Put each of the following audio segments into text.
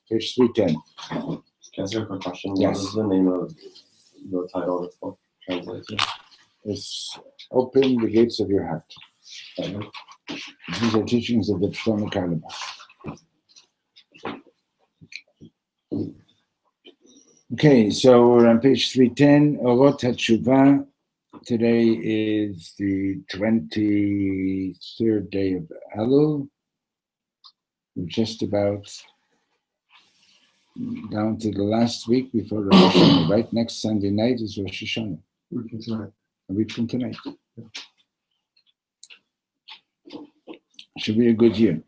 Page 310. Can I ask you a quick question? Yes. What is the name of the title of this book translated? It's Open the Gates of Your Heart. These are teachings of the Shlomo Karlebach. Okay, so we're on page 310, OROT HATSHUVAH. Today is the 23rd day of Elul. We're just about down to the last week before Rosh Hashanah, right? Next Sunday night is Rosh Hashanah. A week from tonight. Should be a good year.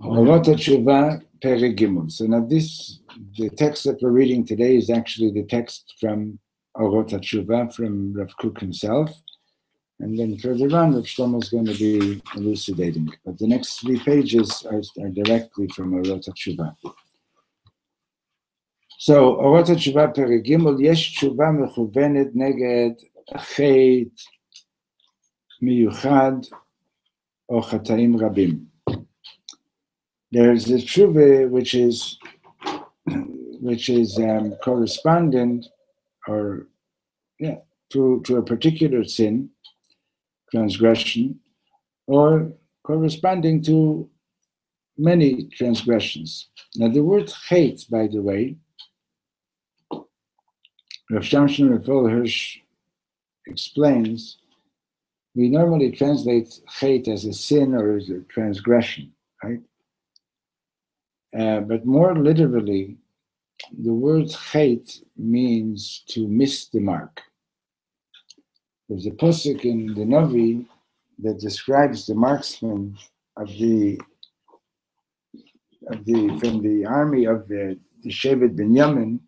OROT HATSHUVAH, Perek Gimel. So now the text that we're reading today is actually the text from OROT HATSHUVAH from Rav Kook himself. And then further on, Rav Shlomo is going to be elucidating. But the next 3 pages are directly from OROT HATSHUVAH. So, OROT HATSHUVAH Perek Gimel, Yesh Tshuva Mechuvenet Neged Chet Miyuchad O Chataim Rabim. There's a tshuva which is correspondent to a particular sin, transgression, or corresponding to many transgressions. Now the word chet, by the way, Rav Shamshon Raphael Hirsch explains, we normally translate chet as a sin or as a transgression, right? But more literally, the word chet means to miss the mark. There's a pasuk in the Navi that describes the marksman from the army of the Shevet Binyamin,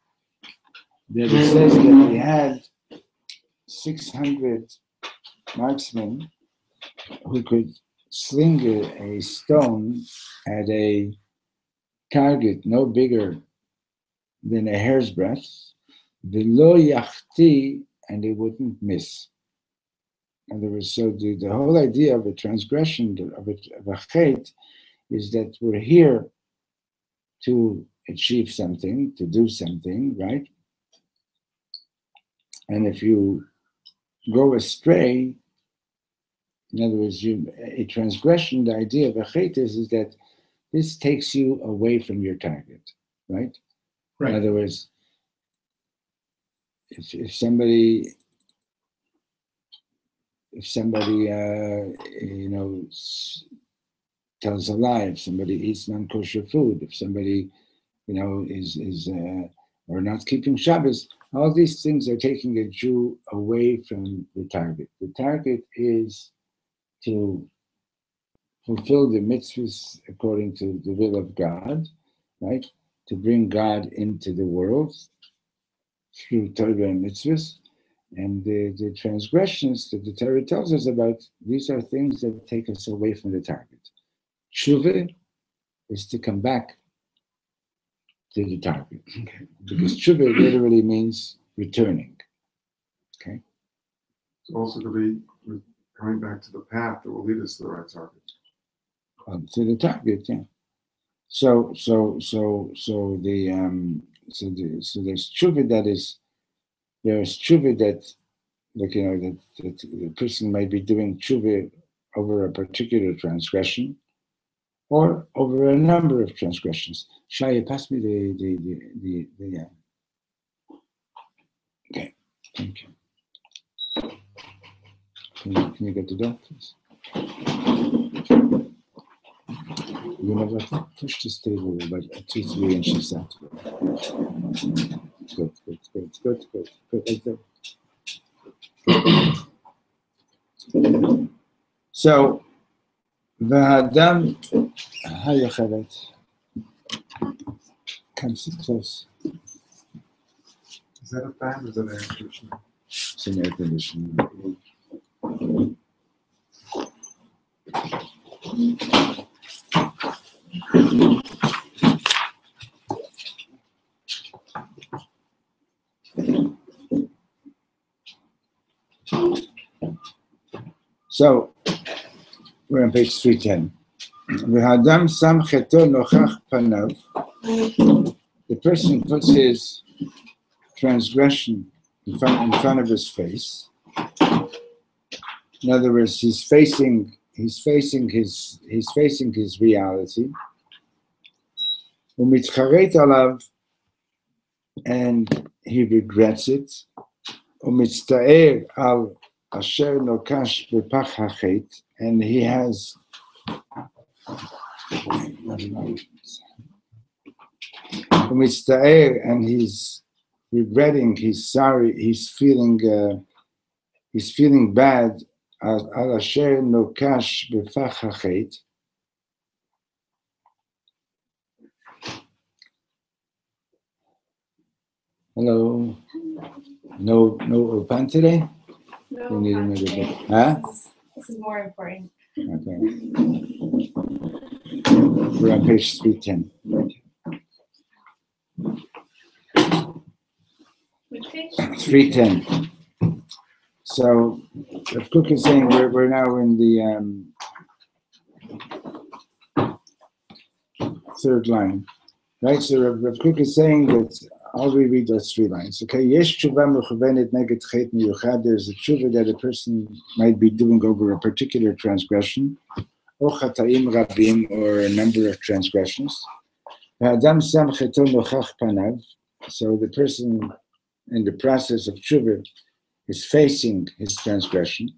that it says that he had 600 marksmen who could sling a stone at a target no bigger than a hair's breadth, v'lo yachti, and it wouldn't miss. In other words, so the whole idea of a transgression, of a chet, is that we're here to achieve something, to do something, right? And if you go astray, in other words, a transgression, the idea of a chet is that this takes you away from your target, right? In other words, if somebody tells a lie, if somebody eats non-kosher food, if somebody is or not keeping Shabbos, all these things are taking a Jew away from the target. The target is to fulfill the mitzvahs according to the will of God, right? To bring God into the world through Torah and mitzvahs. And the transgressions that the Torah tells us about, these are things that take us away from the target. Shuvah is to come back to the target, okay? Because Shuvah literally means returning, okay? It's also to be coming back to the path that will lead us to the right target. To the target, yeah. So there's tshuva there's tshuva that, like, that the person might be doing tshuva over a particular transgression or over a number of transgressions. Shaya, pass me the okay, thank you. Can you get the door, please? You know what? Push this table about 2-3 inches out. Good. Like that. So, V'Adam, how you have it? Come sit close. Is that a fan or is that an air conditioner? It's an air conditioner. So, we're on page 310. The person puts his transgression in front of his face. In other words, he's facing his reality. And he regrets it. And he has and he's regretting, he's sorry, he's feeling bad. Hello. No open today? No, We need not another today. book. Huh? This is more important. Okay. We're on page 310. Which page? 310. So, Rav Kook is saying we're now in the third line, right? So Rav Kook is saying that I'll reread those 3 lines. Okay, yesh tshuva mechuvenet neged chet miyuchad. There's a tshuva that a person might be doing over a particular transgression, or chataim rabim, or a number of transgressions. Ha'adam sam cheto nochach panav. So the person in the process of tshuva is facing his transgression.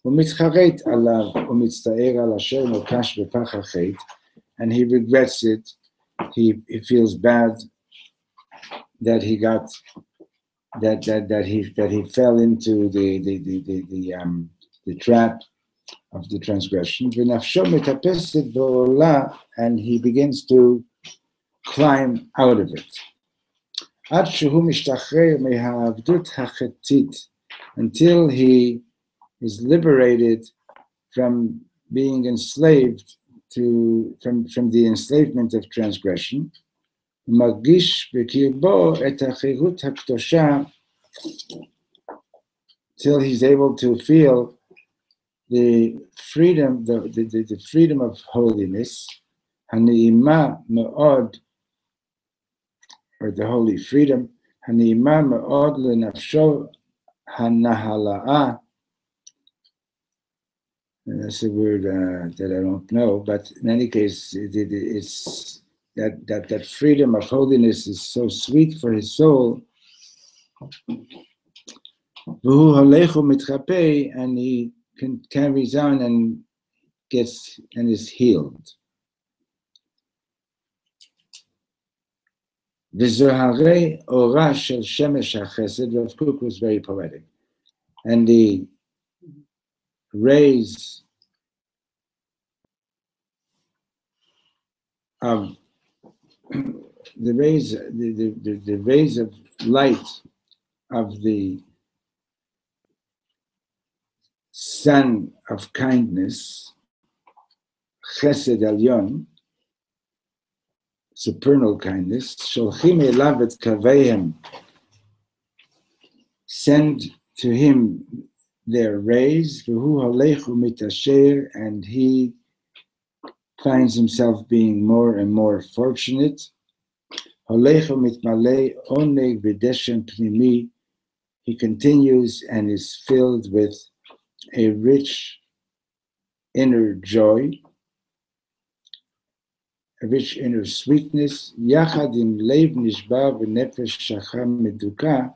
U'mitcharet alav u'mitztaer al asher nokash b'pach hachet, and he regrets it. He feels bad that he got that he fell into the trap of the transgression. And he begins to climb out of it. Until he is liberated from being enslaved from the enslavement of transgression. Magish b'kirbo et hachirut hakdosha, till he's able to feel the freedom, the freedom of holiness, hani'ima me'od, or the holy freedom, hani'ima me'od lenafsho hanahala'a. That's a word that I don't know, but in any case, it's that freedom of holiness is so sweet for his soul. And he carries on and is healed. V'zoharei ora shel shemesh hachesed. Rav Kook was very poetic, and the rays of the rays of light of the sun of kindness, Chesed Elyon, supernal kindness, Sholchim elav et kavehem, send to him their rays, V'hu holechu mitasher, and he finds himself being more and more fortunate. Holechu mitmalei oneg v'deshem pnimi, he continues and is filled with a rich inner joy, a rich inner sweetness, yachad im leiv nishba v'nefesh shacham meduka,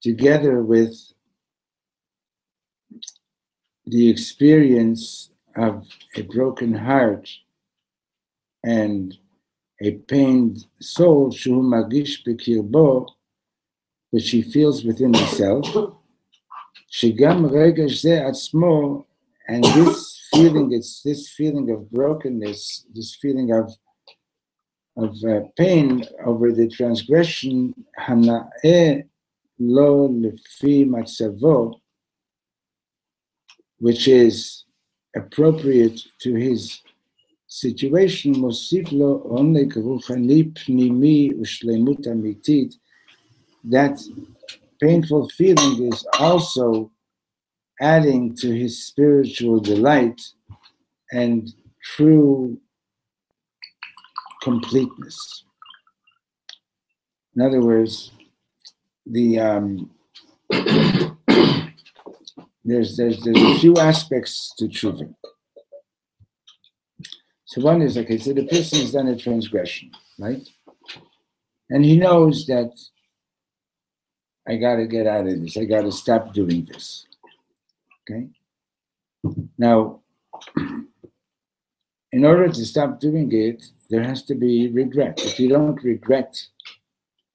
together with the experience of a broken heart and a pained soul, shu magish b'kirbo, which he feels within himself, shegam regesh ze atzmo, and this feeling, it's this feeling of brokenness, this feeling of pain over the transgression, hana'eh lo lefi matzavo, which is appropriate to his situation, mosif lo oneg ruchani pnimi ushlemut amitit, that painful feeling is also adding to his spiritual delight and true completeness. In other words, there's a few aspects to tshuva. So one is, okay, so the person has done a transgression, right? And he knows that I got to get out of this. I got to stop doing this. Okay? Now, in order to stop doing it, there has to be regret. If you don't regret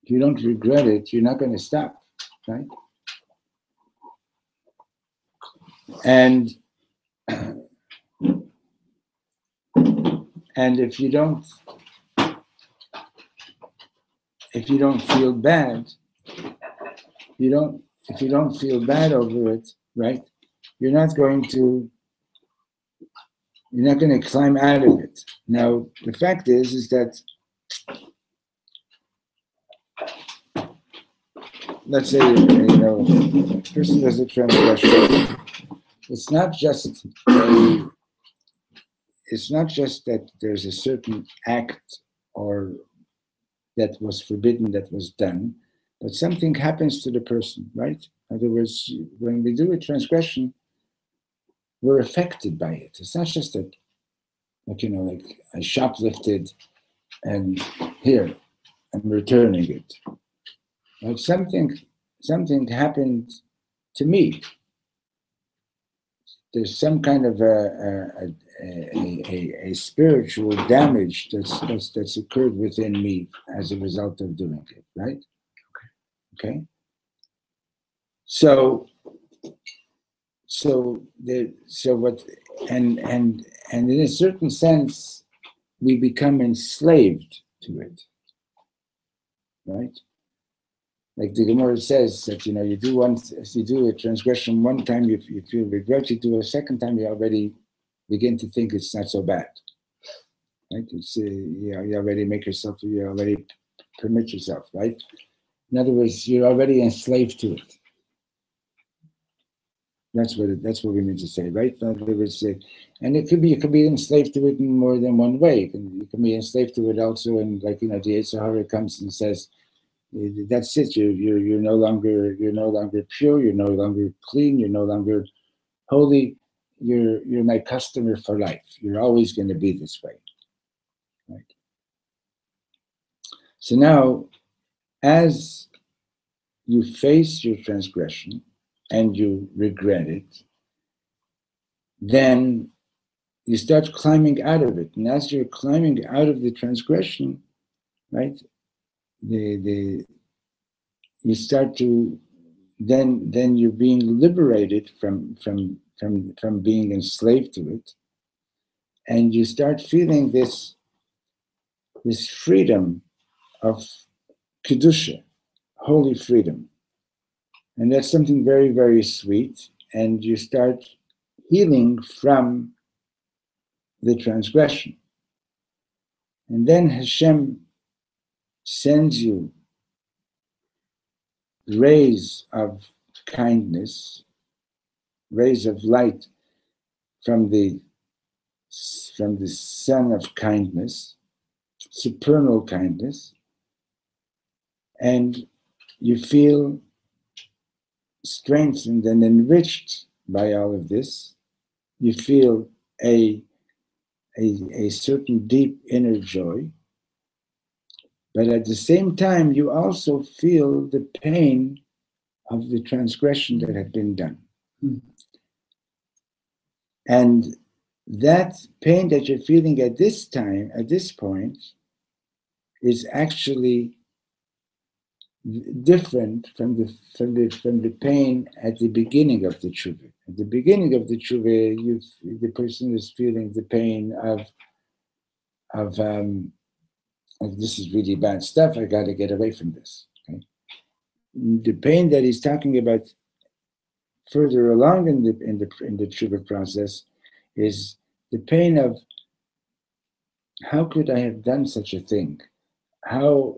it, you're not going to stop, right? And if you don't feel bad, if you don't feel bad over it, right? You're not going to climb out of it. Now, the fact is that, let's say, a person does a transgression. It's not just that there's a certain act or that was forbidden, that was done, but something happens to the person, right? In other words, when we do a transgression, we're affected by it. It's not just that, like I shoplifted and here, I'm returning it. Like something happened to me. There's some kind of a spiritual damage that's occurred within me as a result of doing it, right? Okay. So what, and in a certain sense, we become enslaved to it, right? Like the Gemara says that you do a transgression one time, you feel regret. You do a second time, you already begin to think it's not so bad, right? It's you already you already permit yourself, right? In other words, you're already enslaved to it. That's what we mean to say, right? In other words, and you could be enslaved to it in more than one way. You can be enslaved to it also, and the HATSHUVAH comes and says, that's it. You're no longer pure. You're no longer clean. You're no longer holy. You're my customer for life. You're always going to be this way, right? So now, as you face your transgression and you regret it, then you start climbing out of it. And as you're climbing out of the transgression, right? You start to then you're being liberated from being enslaved to it, and you start feeling this this freedom of kedusha, holy freedom. And that's something very, very sweet. And you start healing from the transgression. And then Hashem sends you rays of kindness, rays of light from the sun of kindness, supernal kindness, and you feel strengthened and enriched by all of this. You feel a certain deep inner joy, but at the same time, you also feel the pain of the transgression that had been done. And that pain that you're feeling at this time, at this point, is actually different from the pain at the beginning of the tshuva. At the beginning of the tshuva, the person is feeling the pain of this is really bad stuff. I got to get away from this. Okay? The pain that he's talking about further along in the tshuva process is the pain of how could I have done such a thing? How,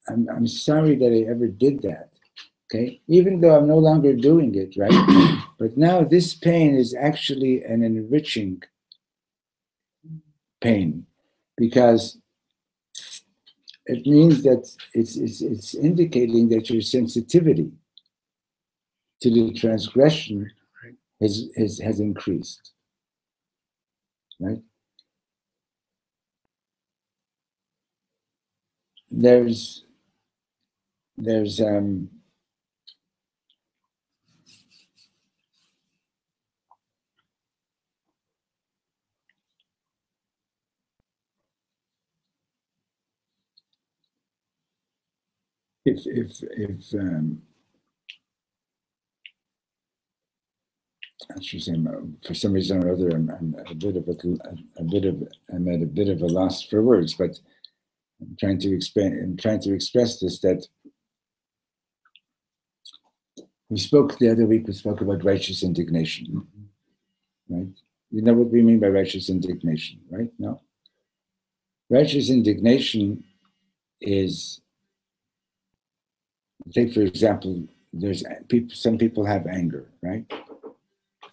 I'm sorry that I ever did that. Okay, even though I'm no longer doing it, right? But now this pain is actually an enriching pain, because it means that it's indicating that your sensitivity to the transgression has increased, right? There's if I should say, for some reason or other, I'm at a bit of a loss for words, but I'm trying to express this, that the other week we spoke about righteous indignation, right? You know what we mean by righteous indignation, right? No? Righteous indignation is, take for example, some people have anger, right?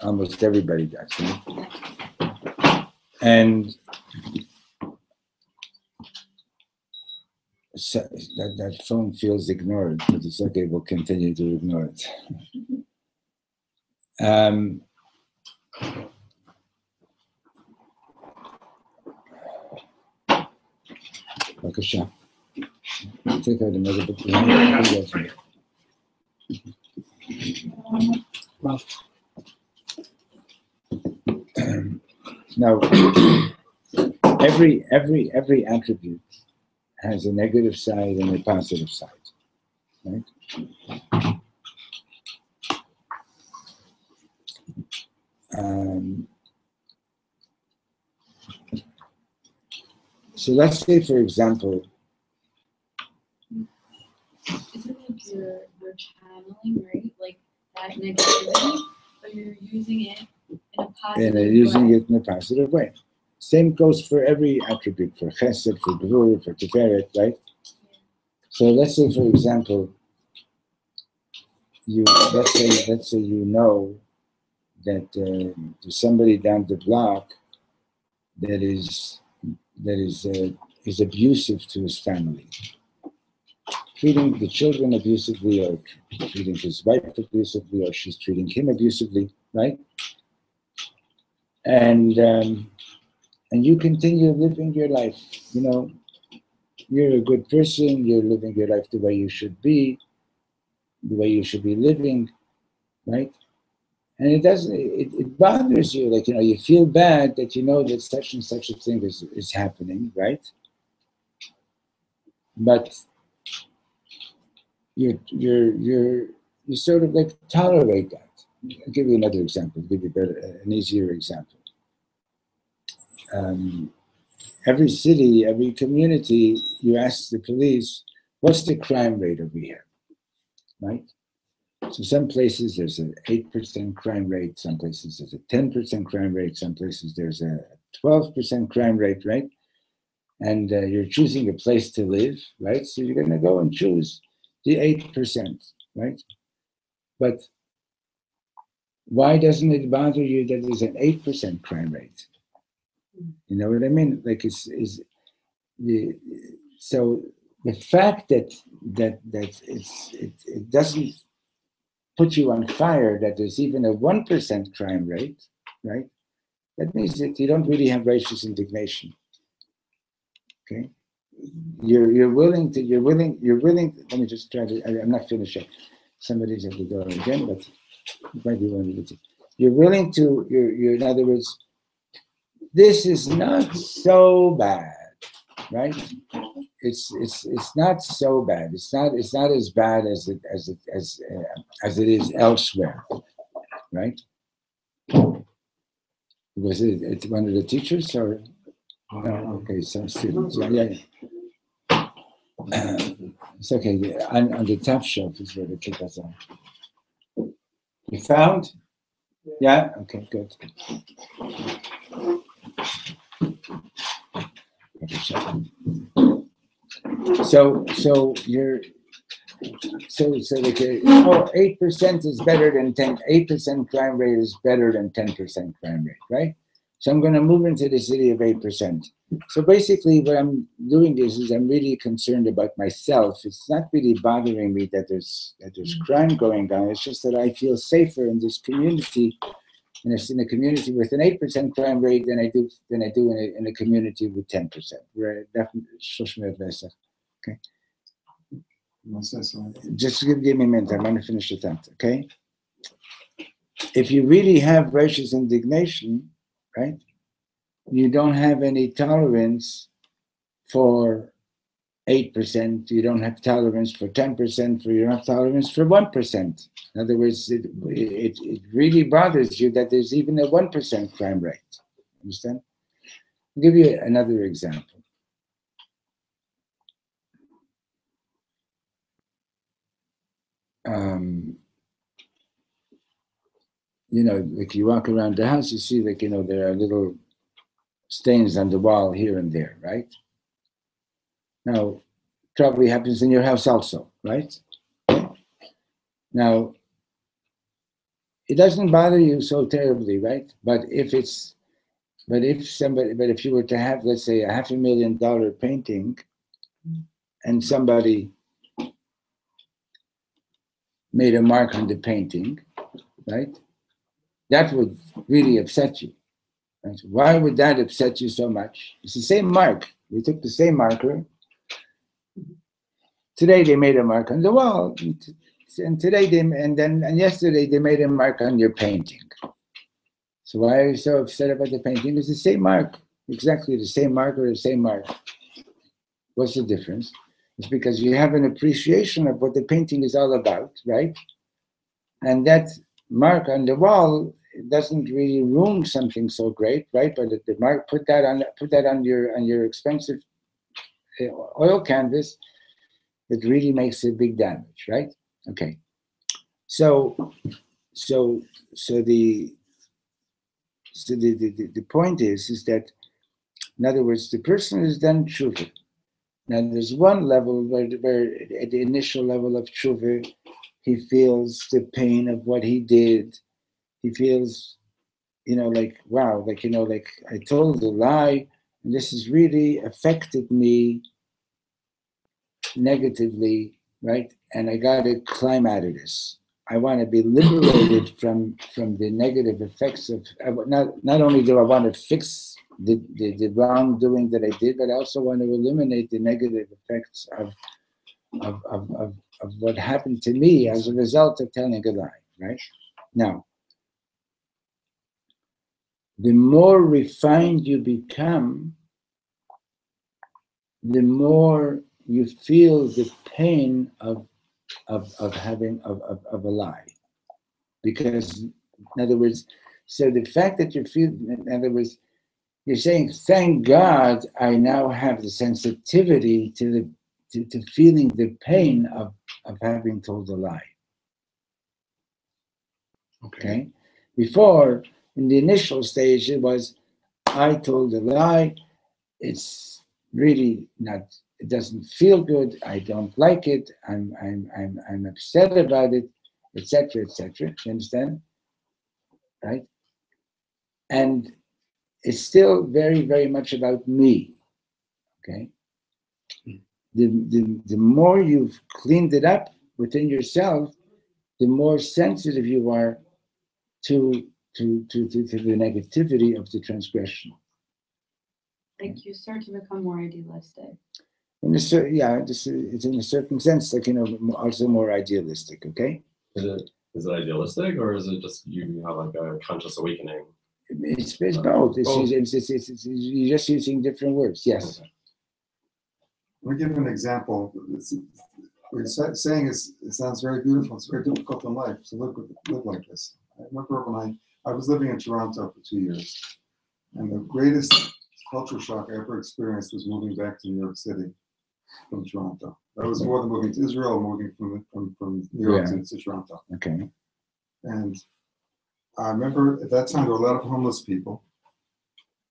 Almost everybody does, right? And so that phone feels ignored, but it's okay, we'll continue to ignore it. בבקשה. take out another book. Well, now, every attribute has a negative side and a positive side, right? So let's say, for example, isn't it you're channeling, right? Like that negativity, but you're using it in a positive way. Using it in a positive way. Same goes for every attribute, for chesed, for gvur, for tiferet, right? Yeah. So let's say, for example, let's say you know that there's somebody down the block that is abusive to his family, treating the children abusively, or treating his wife abusively, or she's treating him abusively, right? And you continue living your life. You know, you're a good person. You're living your life the way you should be, the way you should be living, right? And it bothers you, like, you feel bad that you know that such and such a thing is happening, right? But you sort of like tolerate that. I'll give you another example. I'll give you an easier example. every city, every community, you ask the police, what's the crime rate over here, right? So some places there's an 8% crime rate, some places there's a 10% crime rate, some places there's a 12% crime rate, right? And you're choosing a place to live, right? So you're going to go and choose the 8%, right? But why doesn't it bother you that there's an 8% crime rate? You know what I mean? Like so the fact that it doesn't put you on fire that there's even a 1% crime rate, right? That means that you don't really have righteous indignation. Okay, you're willing. Let me just try to. I'm not finished yet. Somebody's at the door again, but it might be one of the two. You're willing to. You're in other words, this is not so bad, right? It's not so bad. It's not as bad as it is elsewhere, right? Was it one of the teachers or? No, okay, some students. Yeah. It's okay. On the top shelf is where the kitas are. You found? Yeah. Okay. Good. So you're like 8% is better than 10. 8% crime rate is better than 10% crime rate, right? So I'm going to move into the city of 8%. So basically, what I'm doing is I'm really concerned about myself. It's not really bothering me that there's crime going on. It's just that I feel safer in this community, in a community with an 8% crime rate than I do in a community with 10%. Right? Okay. Just give me a minute. I'm going to finish the thought. Okay. If you really have righteous indignation, right? You don't have any tolerance for 8%. You don't have tolerance for 10%. You don't have tolerance for 1%. In other words, it really bothers you that there's even a 1% crime rate. Understand? I'll give you another example. Like you walk around the house, you see there are little stains on the wall here and there, right? Now, probably happens in your house also, right? Now, it doesn't bother you so terribly, right? But if you were to have, let's say, $500,000 painting, and somebody made a mark on the painting, right? That would really upset you. Right? Why would that upset you so much? It's the same mark. We took the same marker. Today they made a mark on the wall, and yesterday they made a mark on your painting. So why are you so upset about the painting? It's the same mark, exactly the same marker, the same mark. What's the difference? It's because you have an appreciation of what the painting is all about, right? And that mark on the wall doesn't really ruin something so great, right? But the mark, put that on your expensive oil canvas, it really makes a big damage, right? Okay. So the point is that, in other words, the person has done tshuva. Now there's one level where at the initial level of tshuva, he feels the pain of what he did. He feels, like, wow, like I told a lie, and this has really affected me negatively, right? And I got to climb out of this. I want to be liberated from the negative effects of, not only do I want to fix the wrongdoing that I did, but I also want to eliminate the negative effects of what happened to me as a result of telling a lie, right? Now, the more refined you become, the more you feel the pain of having a lie, because, in other words, so the fact that you feel, in other words, You're saying, thank God I now have the sensitivity to feeling the pain of having told a lie. Okay? Before, in the initial stage, it was, I told a lie, it's really not, it doesn't feel good, I don't like it, I'm upset about it, etc., etc. You understand? Right? And it's still very, very much about me. Okay? The more you've cleaned it up within yourself, the more sensitive you are to the negativity of the transgression. Like you start to become more idealistic. It's in a certain sense, like, also more idealistic, okay? Is it idealistic, or is it just you have like a conscious awakening? It's both. You're just using different words, yes. Okay. Let me give you an example. What you're saying is, it sounds very beautiful. It's very difficult in life to live like this. I remember when I was living in Toronto for 2 years, and the greatest culture shock I ever experienced was moving back to New York City from Toronto. That was more than moving to Israel, moving from New York to Toronto. Okay. And I remember at that time there were a lot of homeless people,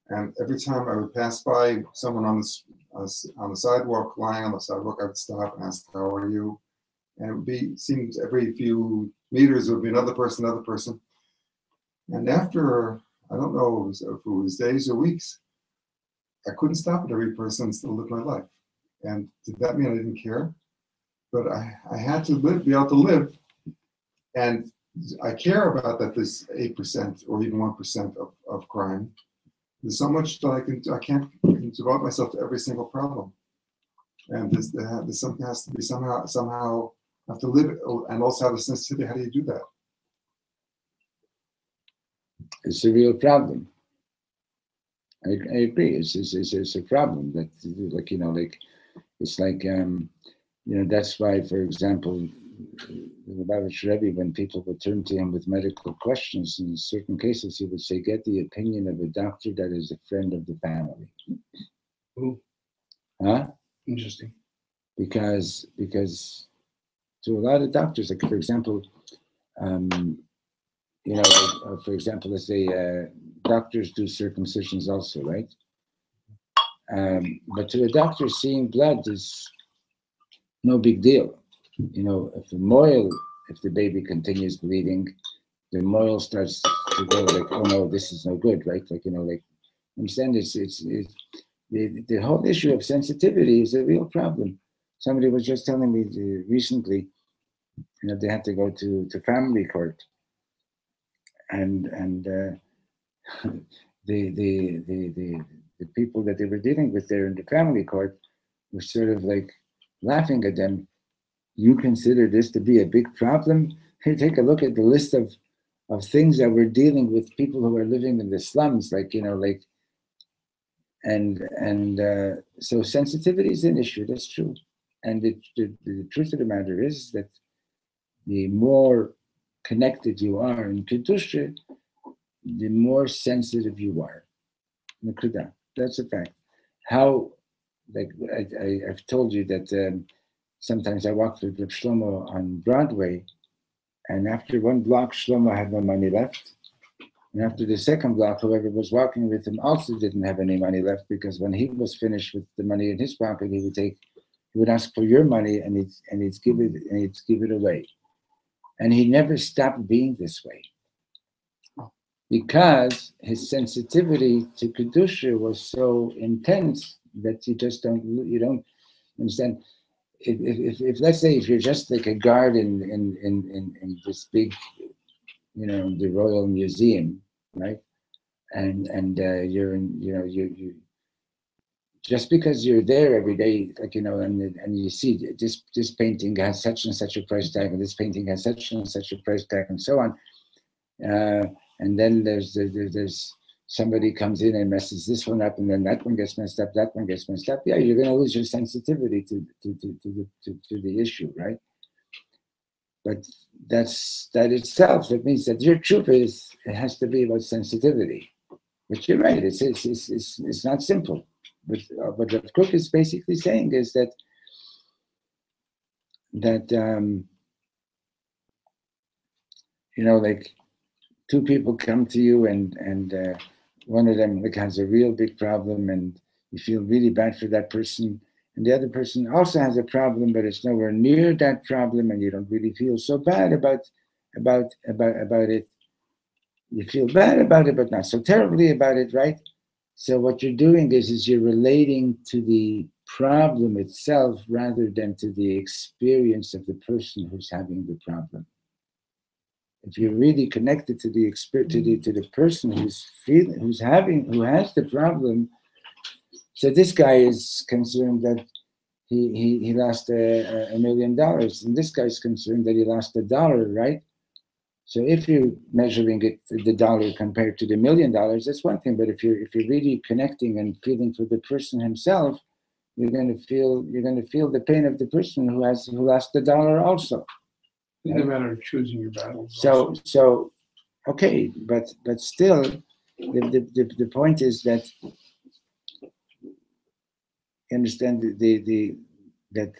and every time I would pass by someone on the sidewalk, lying on the sidewalk, I would stop and ask, "How are you?" And it would seemed every few meters there would be another person. And after, I don't know if it was days or weeks, I couldn't stop at every person and still live my life. And did that mean I didn't care? But I had to be able to live. And I care about that there's 8% or even 1% of crime. There's so much that I can't devote myself to every single problem. And there's something has to be somehow have to live and also have the sensitivity. How do you do that? It's a real problem. I agree. It's a problem that, it's like, that's why, for example, the Lubavitch Rebbe, when people would turn to him with medical questions, in certain cases, he would say, get the opinion of a doctor that is a friend of the family. Ooh. Huh? Interesting. Because to a lot of doctors, like, for example, for example, let's say doctors do circumcisions also, right? But to a doctor, seeing blood is no big deal. If the baby continues bleeding, the moil starts to go like, oh no, this is no good, right? Understand? It's the whole issue of sensitivity is a real problem. Somebody was just telling me recently, they had to go to family court, and the people that they were dealing with there in the family court were sort of like laughing at them. You consider this to be a big problem? Hey, take a look at the list of things that we're dealing with, people who are living in the slums, so sensitivity is an issue, that's true. And the truth of the matter is that the more connected you are in Kedusha, the more sensitive you are. Nakuda. That's a fact. How, I've told you that sometimes I walked with Shlomo on Broadway, and after one block, Shlomo had no money left. And after the second block, whoever was walking with him also didn't have any money left, because when he was finished with the money in his pocket, he would ask for your money, and he'd give it away. And he never stopped being this way, because his sensitivity to Kedusha was so intense that you don't understand. If let's say, if you're just like a guard in this big, the Royal Museum, right? And you're in, you just because you're there every day, and you see this painting has such and such a price tag, and this painting has such and such a price tag, and so on. And then there's somebody comes in and messes this one up, and then that one gets messed up, that one gets messed up. Yeah, you're going to lose your sensitivity to the issue, right? But that itself, it means that your truth it has to be about sensitivity. But you're right. It's not simple. But what Kook is basically saying is that like two people come to you and one of them has a real big problem and you feel really bad for that person, and the other person also has a problem, but it's nowhere near that problem, and you don't really feel so bad about it. You feel bad about it, but not so terribly about it, right? So what you're doing is you're relating to the problem itself rather than to the experience of the person who's having the problem. If you're really connected to the to the person who has the problem, so this guy is concerned that he lost $1 million, and this guy's concerned that he lost $1, right? So if you're measuring it, the dollar compared to the $1 million, that's one thing. But if you're really connecting and feeling for the person himself, you're going to feel the pain of the person who lost $1 also. It's a matter of choosing your battles. So okay, but still, the point is that you understand that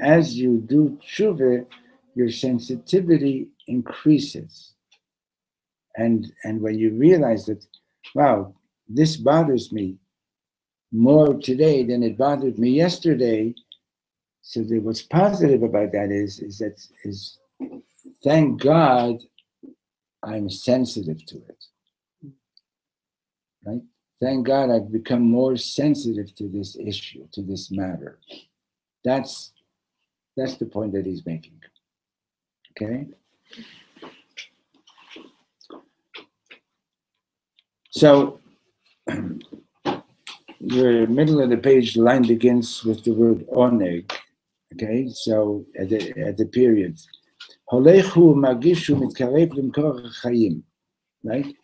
as you do tshuva, your sensitivity increases, and when you realize that, wow, this bothers me more today than it bothered me yesterday. So what's positive about that is thank God I'm sensitive to it, right? Thank God I've become more sensitive to this issue, to this matter. That's the point that he's making. Okay? So the middle of the page, the line begins with the word oneg. Okay, so at the period. Holechu magishu mitkarev limkor chayim. Right?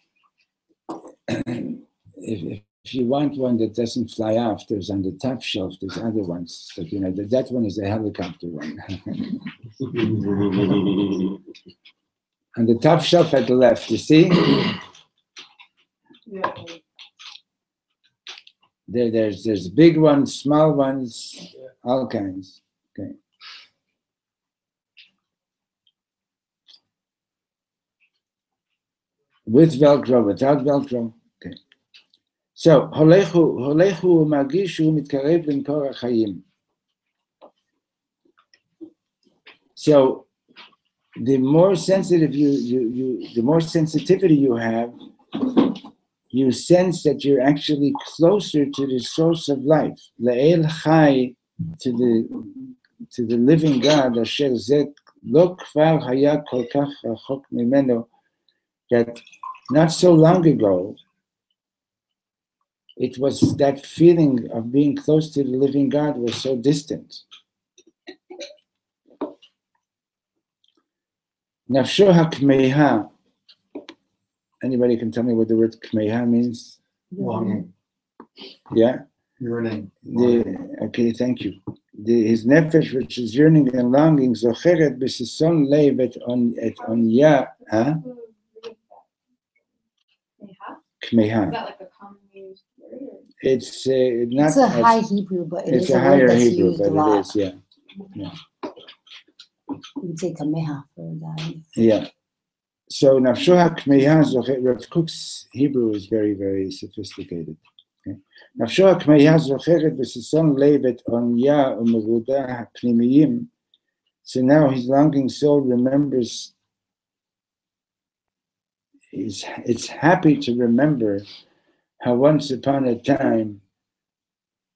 If you want one that doesn't fly off, there's on the top shelf, there's other ones. Like, that one is a helicopter one. On the top shelf at the left, you see? Yeah. There's big ones, small ones, all kinds. Okay. With Velcro, without Velcro. Okay. So, holechu magishu mitkarev limkor hachayim. So, the more sensitive the more sensitivity you have, you sense that you're actually closer to the source of life. Le'el chai, to the living God, asher zeh lo kvar haya kol kach rachok mimeno, that not so long ago, it was that feeling of being close to the living God was so distant. Nafsho hakmeiha. Anybody can tell me what the word kmeiha means? Longing. Yeah? Yearning. Okay, thank you. His nefesh, which is yearning and longing, zocheret b'sison leiv et onya. Kmeiha. Is that like a commonly used word? It's not. It's a high Hebrew, but It's it's a a higher word that's Hebrew, used a but lot. it is, yeah. You can say kameha for that. Yeah. So nafsho hakmeiha zocheret. Rav Kook's Hebrew is very, very sophisticated. Nafsho hakmeiha zocheret b'sison leiv et onya u'mevuda hapnimiyim. So now his longing soul remembers. It's happy to remember how once upon a time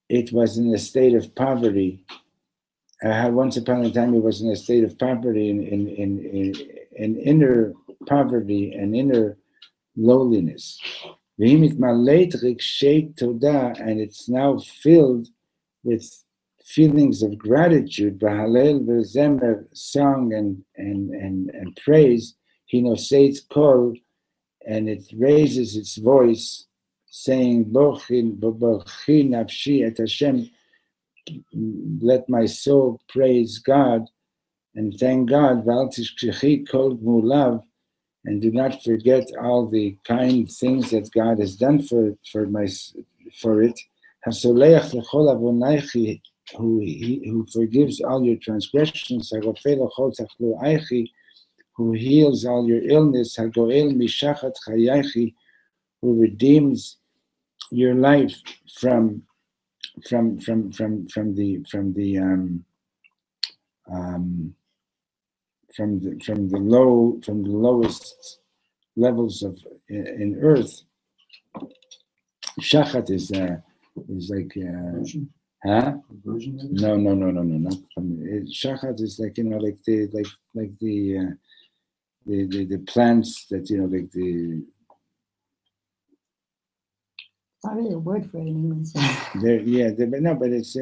it was in a state of poverty. How once upon a time it was in a state of poverty, in inner poverty and inner lowliness. And it's now filled with feelings of gratitude, song and praise. Hinoseitz kol, and it raises its voice, saying, Bochi nafshi et Hashem, let my soul praise God and thank God, Val tishkechi kol gmulav, and do not forget all the kind things that God has done for it. Hasoleach lechol avonaychi, who forgives all your transgressions. Harofeh lechol tachluaychi, who heals all your illness. Hagoel mishachat chayaychi, who redeems your life from the lowest levels of in earth. Shachat is like Version? huh? Version maybe? No, not shachat is like the plants that like the Not really a word for it in English. but it's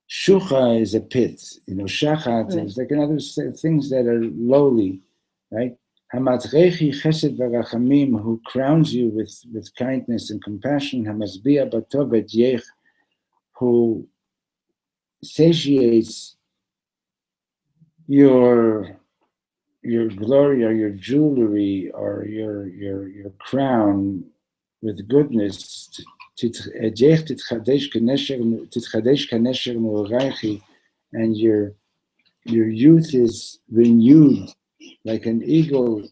shucha is a pit, shachat Right. is like another things that are lowly, right? Hamatrechi chesed v'rachamim, who crowns you with kindness and compassion. Hamasbia batov yech, who satiates your glory or your jewelry or your crown with goodness. And your youth is renewed like an eagle.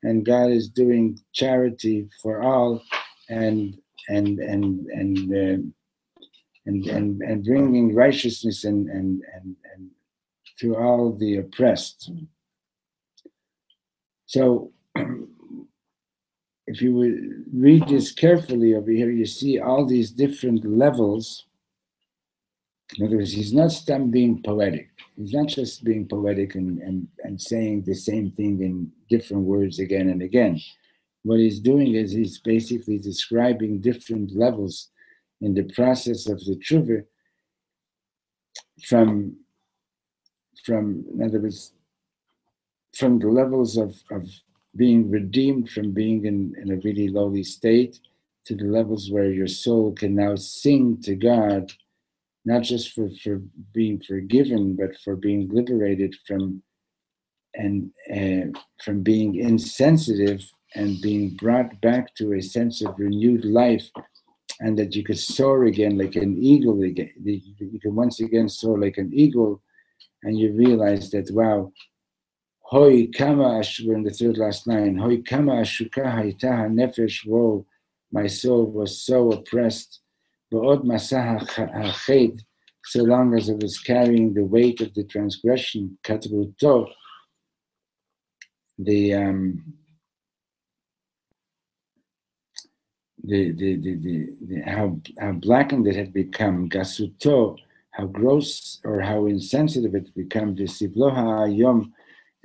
And God is doing charity for all, and bringing righteousness and to all the oppressed. So, if you would read this carefully over here, you see all these different levels. In other words, he's not done being poetic. He's not just being poetic and saying the same thing in different words again and again. What he's doing is he's basically describing different levels in the process of the tshuva from in other words, from the levels of being redeemed from being in a really lowly state to the levels where your soul can now sing to God, not just for being forgiven, but for being liberated from being insensitive and being brought back to a sense of renewed life, and that you could soar again like an eagle again. You can once again soar like an eagle, and you realize that, wow, Hoi kama we're in the third last line. Hoi kama ashuka haita hanefesh, woe, my soul was so oppressed. Ba'od masah hachet, so long as it was carrying the weight of the transgression. Katruto, how blackened it had become. Gasuto, how gross or how insensitive it had become. Visibloha ayom,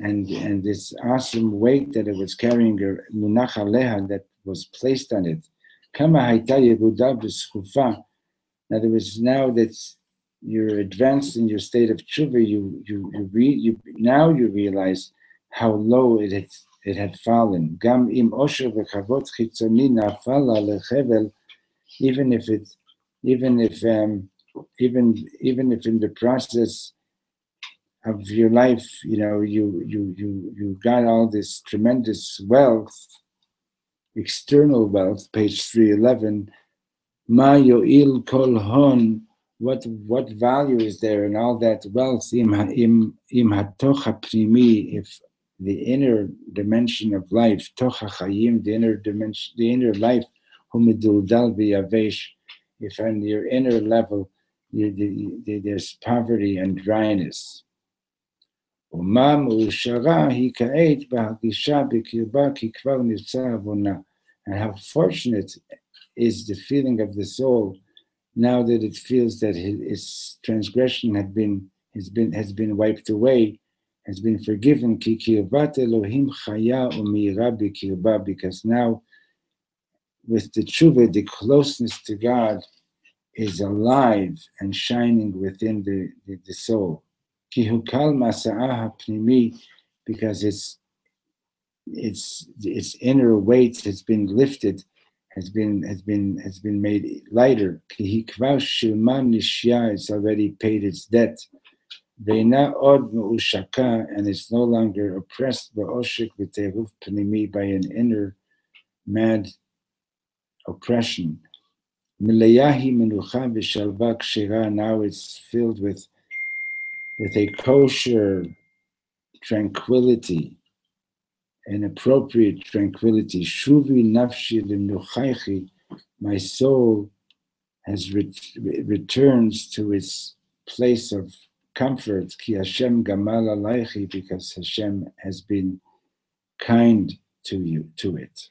and this awesome weight that it was carrying, munach aleha, that was placed on it. Kama hayta yehuda b'schufa. In other words, now that you're advanced in your state of tshuva, now you realize how low it had fallen. Gam im osher v'chavot chitzoni nafala lechevel, even if in the process of your life, you got all this tremendous wealth, external wealth. Page 311. Ma yo'il kol hon. What value is there in all that wealth? Im hatoch hapnimi, if the inner dimension of life, toch hachayim, the inner dimension, the inner life, humiduldal v'yavesh, if on your inner level there's poverty and dryness. And how fortunate is the feeling of the soul now that it feels that his transgression has been wiped away, has been forgiven. Because now with the tshuva, the closeness to God is alive and shining within the soul. Because its inner weight has been lifted, has been made lighter. It's already paid its debt. Veina od me'ushaka, and it's no longer oppressed ba'oshik v'teruf pnimi, by an inner mad oppression. Milayahi menucha v'shalva kshira, now it's filled with a kosher tranquility, an appropriate tranquility. Shuvi nafshi limnuchaychi, my soul has returns to its place of comfort. Ki Hashem gamal alaychi, because Hashem has been kind to you, to it.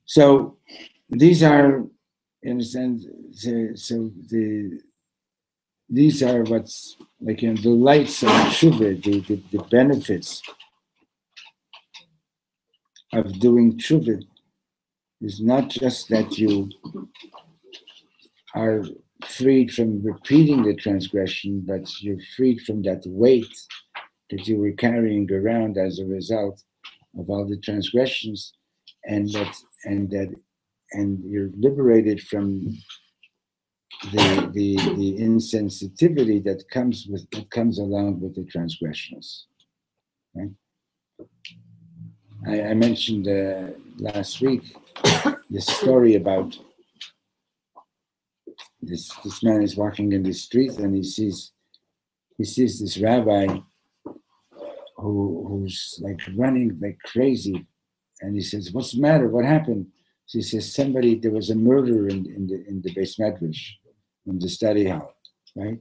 So these are, in a sense, these are what's like, you know, the lights of tshuva, the benefits of doing tshuva is not just that you are freed from repeating the transgression, but you're freed from that weight that you were carrying around as a result of all the transgressions, and you're liberated from the insensitivity that comes along with the transgressions. Right? I mentioned last week this story about this man is walking in the street and he sees this rabbi who's like running like crazy, and he says, "What's the matter? What happened?" So he says, there was a murder in the Beis Medrash, in the study hall, right?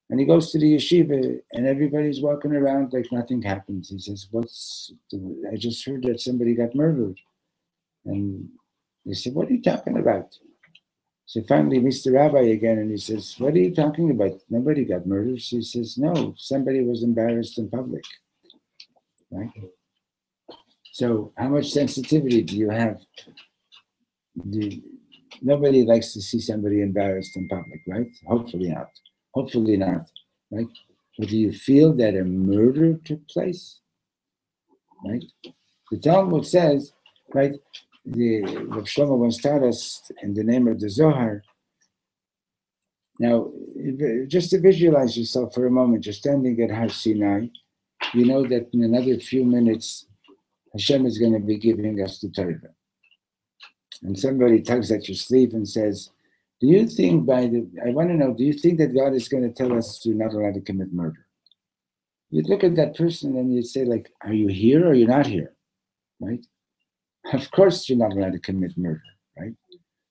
And he goes to the yeshiva, and everybody's walking around like nothing happens. He says, I just heard that somebody got murdered. And they said, "What are you talking about?" So finally he meets the rabbi again, and he says, "What are you talking about? Nobody got murdered." So he says, "No, somebody was embarrassed in public." Right? So how much sensitivity do you have? Nobody likes to see somebody embarrassed in public, right? Hopefully not. Hopefully not, right? But do you feel that a murder took place? Right? The Talmud says, right, what Shlomo once taught us in the name of the Zohar. Now, just to visualize yourself for a moment, you're standing at Har Sinai. You know that in another few minutes, Hashem is going to be giving us the Torah. And somebody tugs at your sleeve and says, do you think do you think that God is going to tell us you're not allowed to commit murder? You'd look at that person and you'd say, like, are you here or you're not here? Right? Of course you're not allowed to commit murder, right?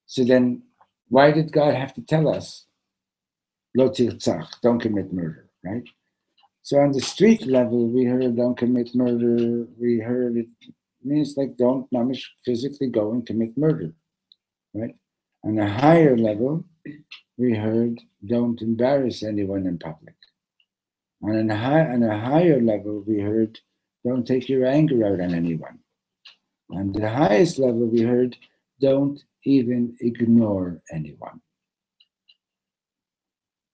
So then why did God have to tell us, lo tirtzach, don't commit murder, right? So on the street level, we heard don't commit murder. We heard it means like don't mamish physically go and commit murder, right? On a higher level, we heard don't embarrass anyone in public. On a higher level, we heard don't take your anger out on anyone. On the highest level, we heard don't even ignore anyone.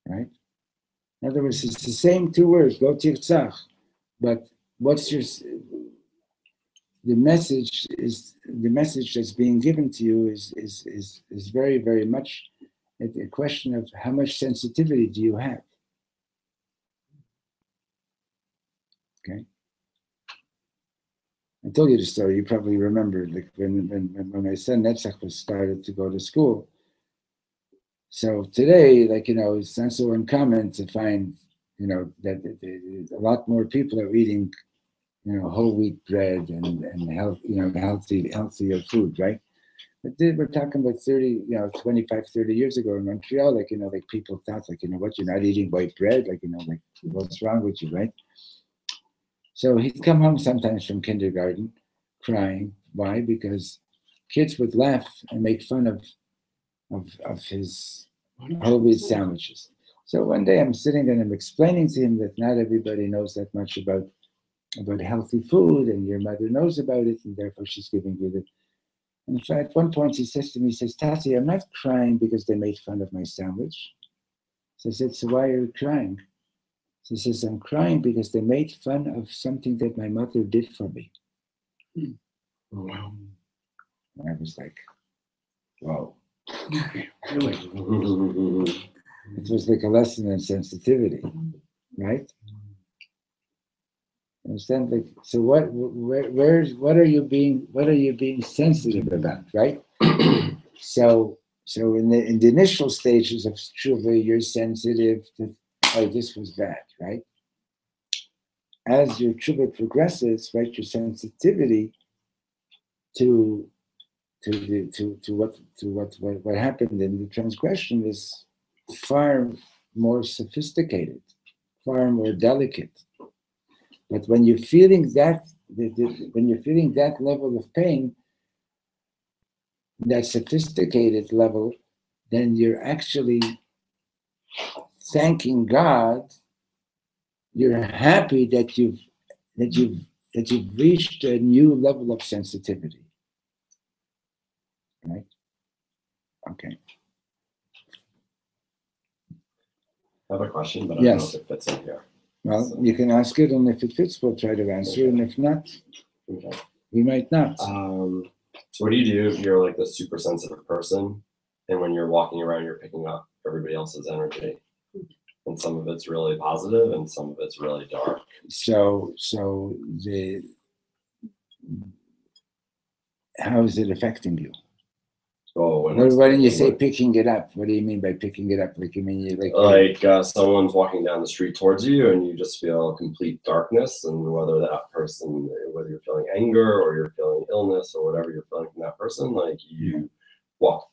Right? In other words, it's the same two words, lo tirtzach, but what's the message that's being given to you is very, very much a question of how much sensitivity do you have. Okay. I told you the story. You probably remember, like when my son Netzach was started to go to school. So today, like, it's not so uncommon to find, that a lot more people are eating, whole wheat bread and healthier food, right? But we're talking about 25, 30 years ago in Montreal, like people thought, like, what, you're not eating white bread? Like, like, what's wrong with you, right? So he'd come home sometimes from kindergarten crying. Why? Because kids would laugh and make fun of his whole wheat sandwiches. So one day I'm sitting and I'm explaining to him that not everybody knows that much about healthy food, and your mother knows about it, and therefore she's giving you the. In fact, at one point he says to me, Tati, I'm not crying because they made fun of my sandwich. So I said, so why are you crying? He says, I'm crying because they made fun of something that my mother did for me. Wow. And I was like, whoa. Really? It was like a lesson in sensitivity, right? Understand? Like, so what are you being sensitive about, right? So in the initial stages of tshuva, you're sensitive to, oh, this was bad, right? As your tshuva progresses, right, your sensitivity to what happened in the transgression is far more sophisticated, far more delicate. But when you're feeling that, when you're feeling that level of pain, that sophisticated level, then you're actually thanking God. You're happy that you've reached a new level of sensitivity. Right? Okay. I have a question, but I don't know Yes. if it fits in here. Well, So- you can ask it, and if it fits, we'll try to answer. Okay. And if not, Okay. we might not. So what do you do if you're like the super sensitive person, and when you're walking around, you're picking up everybody else's energy, and some of it's really positive, and some of it's really dark. So how is it affecting you? Oh, when Why don't you say when- picking it up? What do you mean by picking it up? Like you mean you someone's walking down the street towards you, and you just feel complete darkness, and whether you're feeling anger or you're feeling illness or whatever you're feeling from that person, like you walk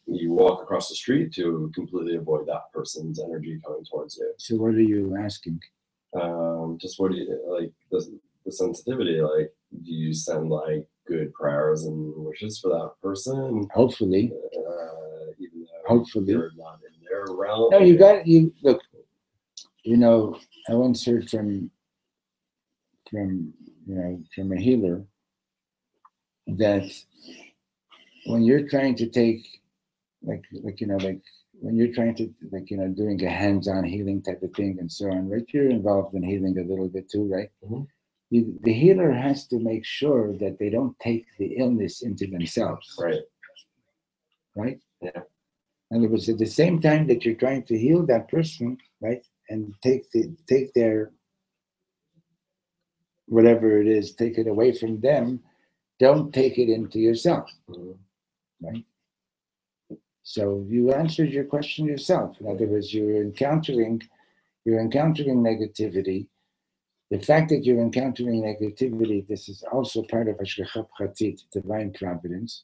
across the street to completely avoid that person's energy coming towards you. So what are you asking? Just what do you like the sensitivity? Like, do you send like good prayers and wishes for that person? Hopefully. Even though Hopefully. you're not in their realm. No, look. I once heard from a healer that when you're trying to take when you're trying to doing a hands-on healing type of thing and so on, right? You're involved in healing a little bit too, right? Mhm. The healer has to make sure that they don't take the illness into themselves. Right? Yeah. In other words, at the same time that you're trying to heal that person, right, and take their whatever it is, take it away from them, don't take it into yourself. Mhm. Right? So you answered your question yourself. In other words, you're encountering negativity. The fact that you're encountering negativity, this is also part of Hashgacha Pratit, divine providence.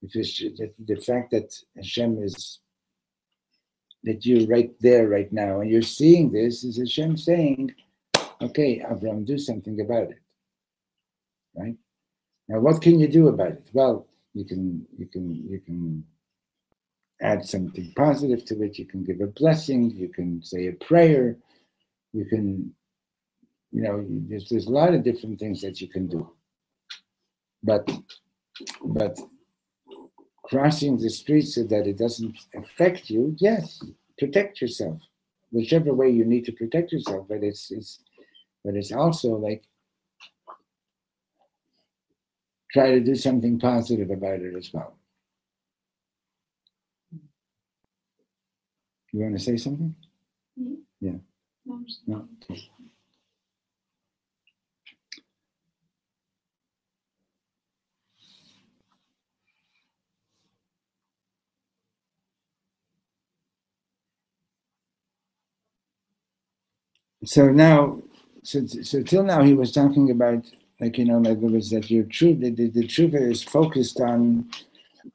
The fact that Hashem that you're right there right now and you're seeing this is Hashem saying, okay, Avram, do something about it. Right? Now, what can you do about it? Well, you can add something positive to it. You can give a blessing. You can say a prayer. You can, there's a lot of different things that you can do. But crossing the street so that it doesn't affect you, yes, protect yourself, whichever way you need to protect yourself. But it's also like try to do something positive about it as well. You want to say something? Mm-hmm. Yeah. No. So till now he was talking about in other words that your truth, the tshuva is focused on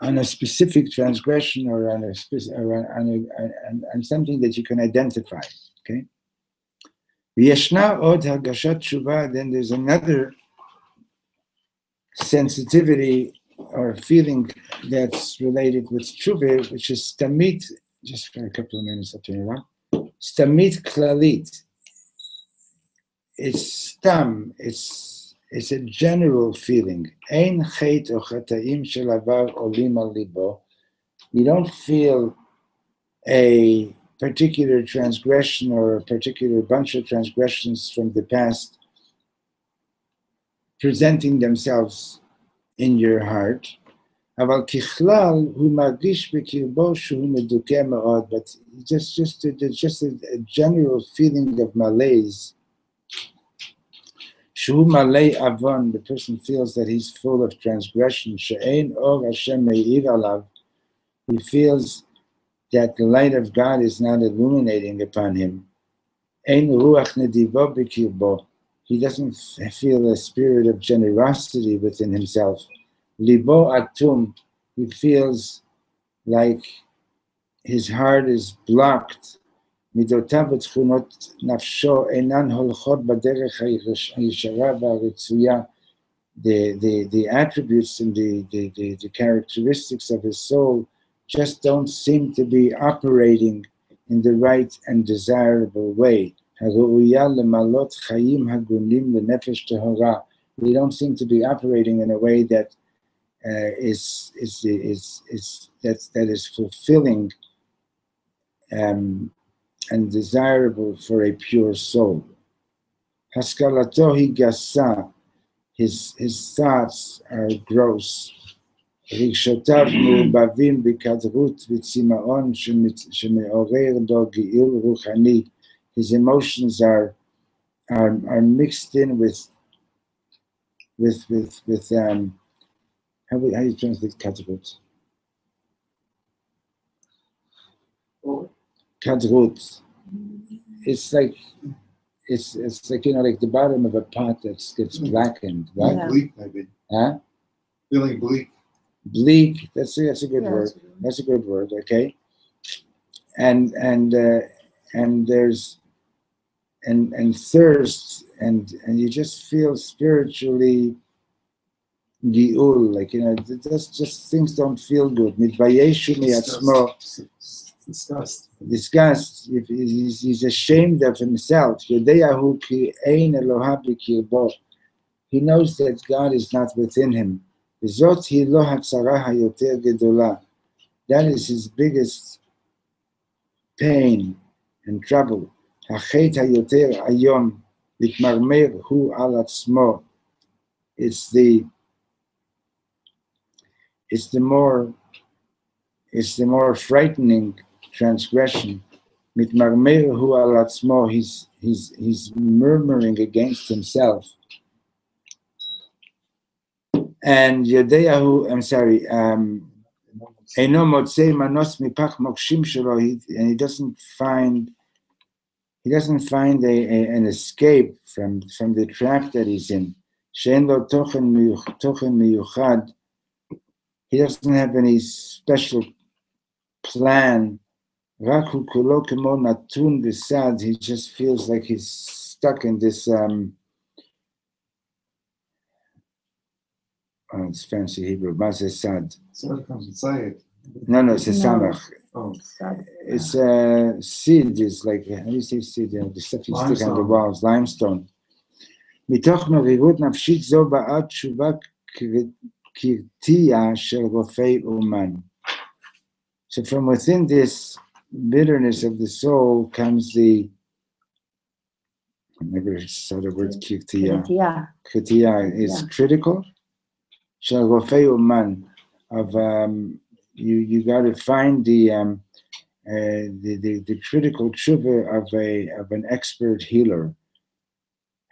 a specific transgression or on something that you can identify. Okay. V'yeshna od hagashat tshuva. Then there's another sensitivity or feeling that's related with tshuva, which is stamit. Just for a couple of minutes, I'll turn it on. Stamit klalit. It's stam. It's a general feeling. Ein chet o chataim shel avar olim al libo. You don't feel a particular transgression or a particular bunch of transgressions from the past presenting themselves in your heart. אבל ככלל הוא מרגיש בקרבו שהוא מדוכא מאוד, but just a general feeling of malaise. שהוא מלא עוון, the person feels that he's full of transgression, שאין אור השם מאיר עליו, he feels that the light of God is not illuminating upon him. אין רוח נדיבו בקרבו, he doesn't feel a spirit of generosity within himself. ליבו אטום, he feels like his heart is blocked. מידותיו ותכונות נפשו אינן הולכות בדרך הישרה והרצויה. The attributes and the characteristics of his soul just don't seem to be operating in the right and desirable way. הראויה למלות חיים הגונים לנפש טהורה. They don't seem to be operating in a way that is fulfilling and desirable for a pure soul. Haskalato hi gasa, his thoughts are gross. רגשותיו מעובבים בקדרות וצמאון שמעורר דו גאול רוחני. His emotions are mixed in with how do you translate kadrut? Kadrut. It's like like the bottom of a pot that gets blackened, right? Yeah. Bleak, maybe. Huh? Feeling bleak. Bleak. That's a good word. That's a good word. Okay. And there's and thirst and you just feel spiritually giul, like just things don't feel good. Mitbayeshu miatzmo. Disgust. He's ashamed of himself. He knows that God is not within him. That is his biggest pain and trouble. It's the more frightening transgression. He's murmuring against himself. And Yodeyahu, I'm sorry, and he doesn't find an escape from the trap that he's in. He doesn't have any special plan. He just feels like he's stuck in this it's fancy Hebrew. Sad. So it comes inside. No, it's a samach. Oh. It's seed. Is like, how do you say seed? The stuff you stick on the walls, limestone. מתוך מרירות נפשית זו באה תשובה קרתיה של רופא אומן. So from within this bitterness of the soul comes the, I never saw the word kirtiya. Kirtiya is critical. Shel rofei uman, of you got to find the critical tshuva of an expert healer.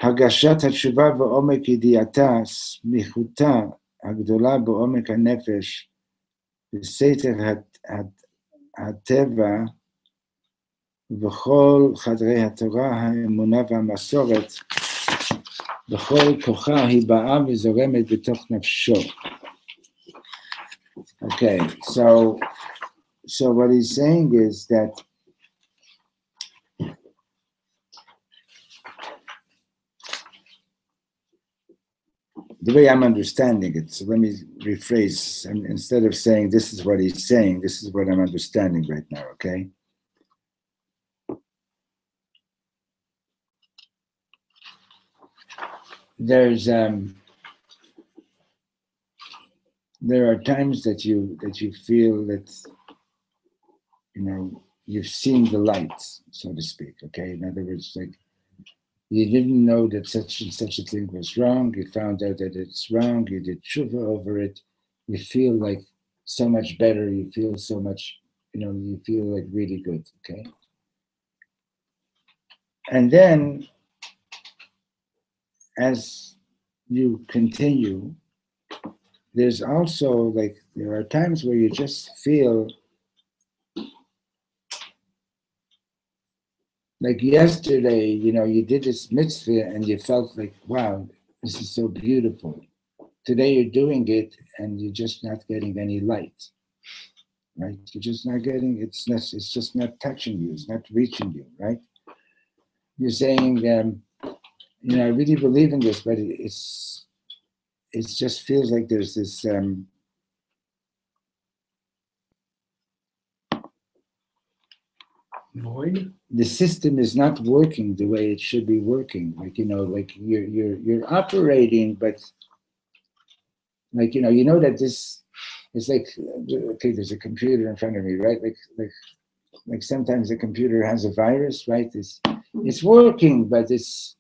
Hagashat HATSHUVAH ba'omek yidiyata smichuta hagdola ba'omek hanefesh v'seiter הטבע וכל חדרי התורה, האמונה והמסורת, בכל כוחה היא באה וזורמת בתוך נפשו. Okay, so what he's saying is that the way I'm understanding it, so let me rephrase, and instead of saying this is what he's saying, this is what I'm understanding right now, okay? There are times that you feel that, you've seen the light, so to speak, okay? In other words, like, you didn't know that such and such a thing was wrong. You found out that it's wrong. You did tshuva over it. You feel like so much better. You feel so much, you feel like really good, okay? And then as you continue, there's also like, there are times where you just feel like yesterday, you did this mitzvah and you felt like, wow, this is so beautiful. Today you're doing it and you're just not getting any light, right? You're just not getting, it's just not touching you, it's not reaching you, right? You're saying, I really believe in this, but it just feels like there's this, Void? the system is not working the way it should be working. Like, like you're operating, but like, that this is like, okay, there's a computer in front of me, right? Like sometimes the computer has a virus, right? It's working, but it's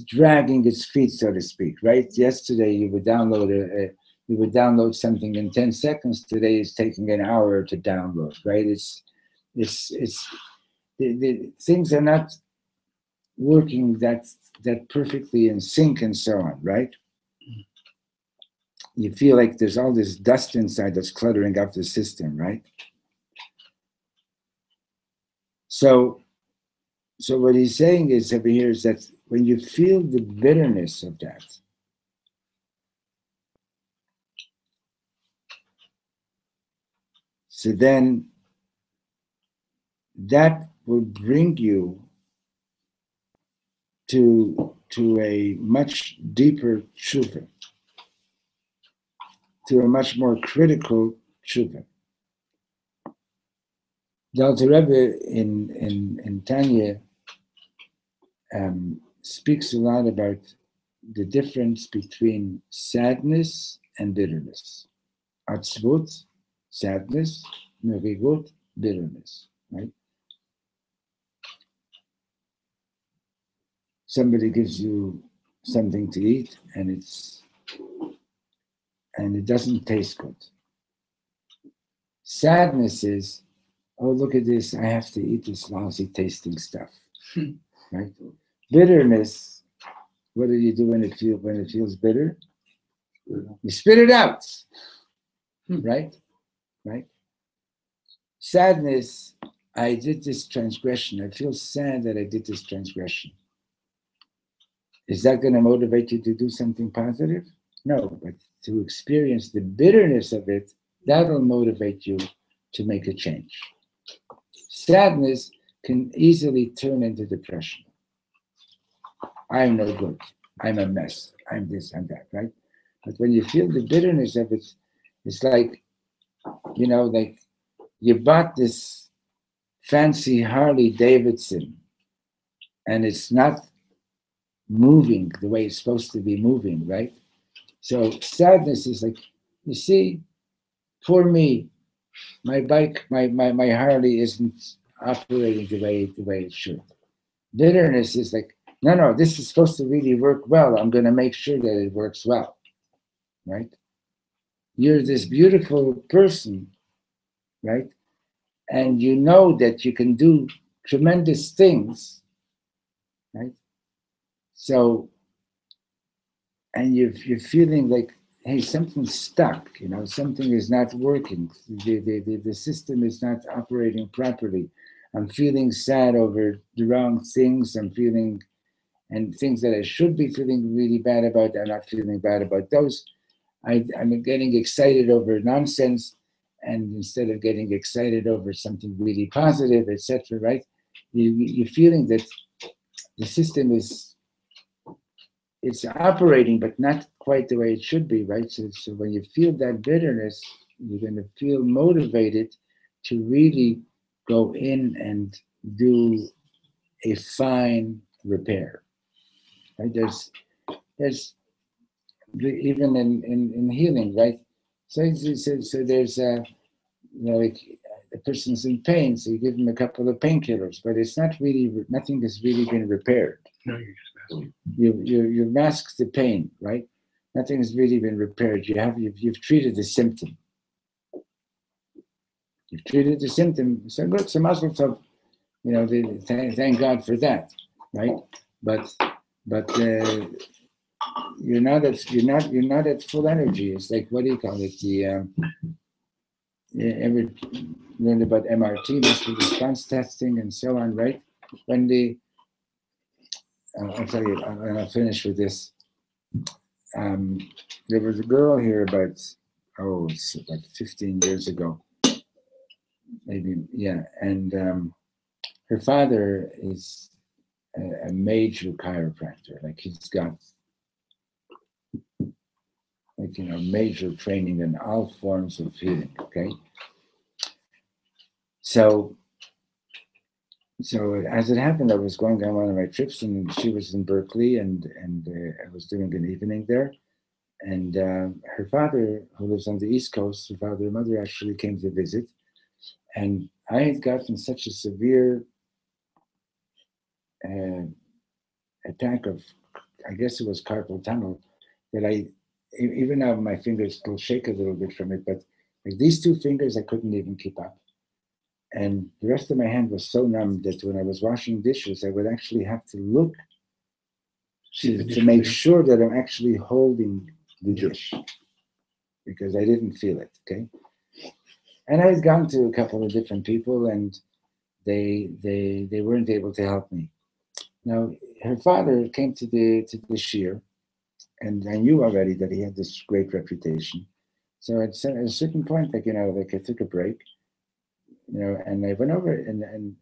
dragging its feet, so to speak, right? Yesterday you would download something in 10 seconds. Today it's taking an hour to download, right? It's the things are not working that perfectly in sync and so on, right? You feel like there's all this dust inside that's cluttering up the system, right? So what he's saying is over here is that when you feel the bitterness of that, so then that will bring you to a much deeper tshuva, to a much more critical tshuva. The Alter Rebbe in Tanya speaks a lot about the difference between sadness and bitterness. Atzvut, sadness, merigut, bitterness, right? Somebody gives you something to eat and it doesn't taste good. Sadness is, oh, look at this, I have to eat this lousy tasting stuff, right? Bitterness, what do you do when it feels bitter? You spit it out, right? Right? Sadness, I did this transgression. I feel sad that I did this transgression. Is that going to motivate you to do something positive? No, but to experience the bitterness of it, that'll motivate you to make a change. Sadness can easily turn into depression. I'm no good. I'm a mess. I'm this, I'm that, right? But when you feel the bitterness of it, it's like, like you bought this fancy Harley Davidson and it's not moving the way it's supposed to be moving, right? So sadness is like, you see, for me, my bike, my Harley isn't operating the way it should. Bitterness is like, no, this is supposed to really work well. I'm going to make sure that it works well, right? You're this beautiful person, right? And you know that you can do tremendous things, right? So, and you're feeling like, hey, something's stuck, something is not working. The system is not operating properly. I'm feeling sad over the wrong things. I'm feeling, and things that I should be feeling really bad about, I'm not feeling bad about those. I'm getting excited over nonsense, and instead of getting excited over something really positive, etc., right? You're feeling that the system it's operating, but not quite the way it should be, right? So when you feel that bitterness, you're going to feel motivated to really go in and do a fine repair. Right? There's even in healing, right? So there's like the person's in pain, so you give them a couple of painkillers, but it's not really, nothing has really been repaired. No, you're just masking. You mask the pain, right? Nothing has really been repaired. You've treated the symptom, You've treated the symptom. So good, so mazel tov. You know, thank God for that, right? But you're not at full energy. It's like, what do you call it? You ever learned about MRT, muscle response testing, and so on, right? When I'll tell you, and I'll finish with this. There was a girl here it's like 15 years ago, maybe, yeah, and her father is a major chiropractor. Like, he's got, like, you know, major training in all forms of healing. Okay, so as it happened, I was going on one of my trips, and she was in Berkeley, and I was doing an evening there. And her father, who lives on the East Coast, her father and mother actually came to visit. And I had gotten such a severe attack of, I guess it was carpal tunnel, that even now my fingers still shake a little bit from it, but like these two fingers, I couldn't even keep up. And the rest of my hand was so numb that when I was washing dishes, I would actually have to look to make sure that I'm actually holding the dish, because I didn't feel it, okay? And I had gone to a couple of different people, and they weren't able to help me. Now, her father came to the shir, and I knew already that he had this great reputation. So at a certain point, like, you know, like I took a break, you know, and I went over and